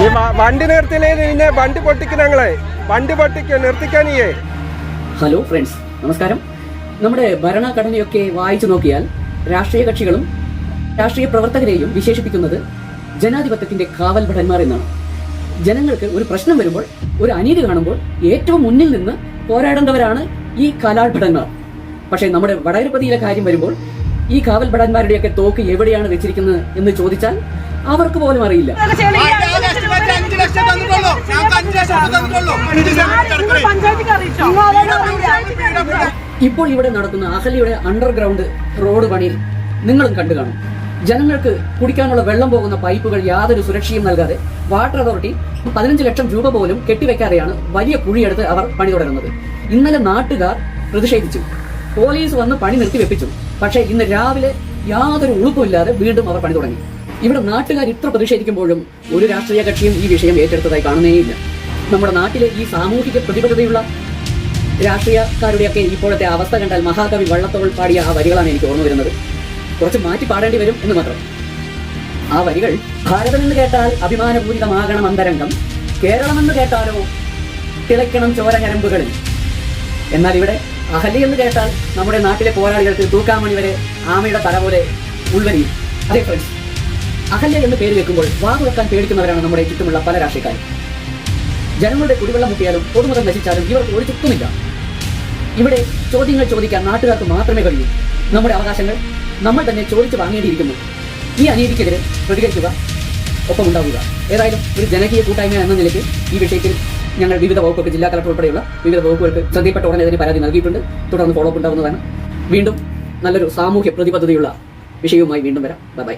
ഈ വണ്ടി നിർത്തിയില്ലേ പിന്നെ വണ്ടി പൊട്ടിക്ക് ഞങ്ങളെ വണ്ടി പൊട്ടിക്ക് നിർത്തിക്കാനിയേ. ഹലോ ഫ്രണ്ട്സ്, നമസ്കാരം. നമ്മുടെ ഭരണഘടനയൊക്കെ വായിച്ചു നോക്കിയാൽ രാഷ്ട്രീയ കക്ഷികളും രാഷ്ട്രീയ പ്രവർത്തകരെയും വിശേഷിപ്പിക്കുന്നത് ജനാധിപത്യത്തിന്റെ കാവൽ ഭടന്മാർ എന്നാണ്. ജനങ്ങൾക്ക് ഒരു പ്രശ്നം വരുമ്പോൾ, ഒരു അനീതി കാണുമ്പോൾ ഏറ്റവും മുന്നിൽ നിന്ന് പോരാടേണ്ടവരാണ് ഈ കാലാൾ ഭടന്മാർ. പക്ഷേ നമ്മുടെ വടകരപ്പതിയിലെ കാര്യം വരുമ്പോൾ ഈ കാവൽ ഭടന്മാരുടെയൊക്കെ തോക്ക് എവിടെയാണ് വെച്ചിരിക്കുന്നത് എന്ന് ചോദിച്ചാൽ അവർക്ക് പോലും അറിയില്ല. ഇപ്പോൾ ഇവിടെ നടക്കുന്ന അഹല്യയുടെ അണ്ടർഗ്രൗണ്ട് റോഡ് പണി നിങ്ങളും കണ്ടു കാണും. ജനങ്ങൾക്ക് കുടിക്കാനുള്ള വെള്ളം പോകുന്ന പൈപ്പുകൾ യാതൊരു സുരക്ഷയും നൽകാതെ വാട്ടർ അതോറിറ്റി 15 ലക്ഷം രൂപ പോലും കെട്ടിവെക്കാതെയാണ് വലിയ കുഴിയെടുത്ത് അവർ പണി തുടരുന്നത്. ഇന്നലെ നാട്ടുകാർ പ്രതിഷേധിച്ചു, പോലീസ് വന്ന് പണി നിർത്തി വെപ്പിച്ചു. പക്ഷേ ഇന്ന് രാവിലെ യാതൊരു ഉളുപ്പുമില്ലാതെ വീണ്ടും അവർ പണി തുടങ്ങി. ഇവിടെ നാട്ടുകാർ ഇത്ര പ്രതിഷേധിക്കുമ്പോഴും ഒരു രാഷ്ട്രീയ കക്ഷിയും ഈ വിഷയം ഏറ്റെടുത്തതായി കാണുന്നേയില്ല. നമ്മുടെ നാട്ടിലെ ഈ സാമൂഹിക പ്രതിബദ്ധതയുള്ള രാഷ്ട്രീയക്കാരുടെയൊക്കെ ഇപ്പോഴത്തെ അവസ്ഥ കണ്ടാൽ മഹാകവി വള്ളത്തോൾ പാടിയ ആ വരികളാണ് എനിക്ക് ഓർമ്മ വരുന്നത്. കുറച്ച് മാറ്റി പാടേണ്ടി വരും എന്ന് മാത്രം. ആ വരികൾ: ഭാരതമെന്ന് കേട്ടാൽ അഭിമാനപൂരിതമാകണം അന്തരംഗം, കേരളമെന്ന് കേട്ടാലോ തിളയ്ക്കണം ചോര ഞരമ്പുകളിൽ. എന്നാൽ ഇവിടെ അഹല്യ എന്ന് കേട്ടാൽ നമ്മുടെ നാട്ടിലെ പോരാളികൾക്ക് തൂക്കാമണി വരെ ആമയുടെ തല പോലെ ഉൾവരിയും. അതെ ഫ്രണ്ട്സ്, അഹല്യ എന്ന് പേര് വെക്കുമ്പോൾ വാതുറക്കാൻ പേടിക്കുന്നവരാണ് നമ്മുടെ ചുറ്റുമുള്ള പല രാഷ്ട്രീയക്കാരും. ജനങ്ങളുടെ കുടിവെള്ളം മുട്ടിയാലും പൊതുമുതൽ നശിച്ചാലും ഇവർക്ക് ഒരു ചുറ്റുമില്ല. ഇവിടെ ചോദ്യങ്ങൾ ചോദിക്കാൻ നാട്ടുകാർക്ക് മാത്രമേ കഴിയൂ. നമ്മുടെ അവകാശങ്ങൾ നമ്മൾ തന്നെ ചോദിച്ചു വാങ്ങേണ്ടിയിരിക്കുന്നു. ഈ അനീതിക്കെതിരെ പ്രതികരിക്കുക, ഒപ്പമുണ്ടാവുക. ഏതായാലും ഒരു ജനകീയ കൂട്ടായ്മ എന്ന നിലയ്ക്ക് ഈ വിഷയത്തിൽ ഞങ്ങൾ വിവിധ വകുപ്പുകൾക്ക്, ജില്ലാ കളക്ടർ ഉൾപ്പെടെയുള്ള വിവിധ വകുപ്പുകൾക്ക് ശ്രദ്ധയിൽപ്പെട്ട ഉടനെ തന്നെ പരാതി നൽകിയിട്ടുണ്ട്. തുടർന്ന് ഫോളോ അപ്പ് ഉണ്ടാവുന്നതാണ്. വീണ്ടും നല്ലൊരു സാമൂഹ്യ പ്രതിബദ്ധതയുള്ള വിഷയവുമായി വീണ്ടും വരാം. ബൈ.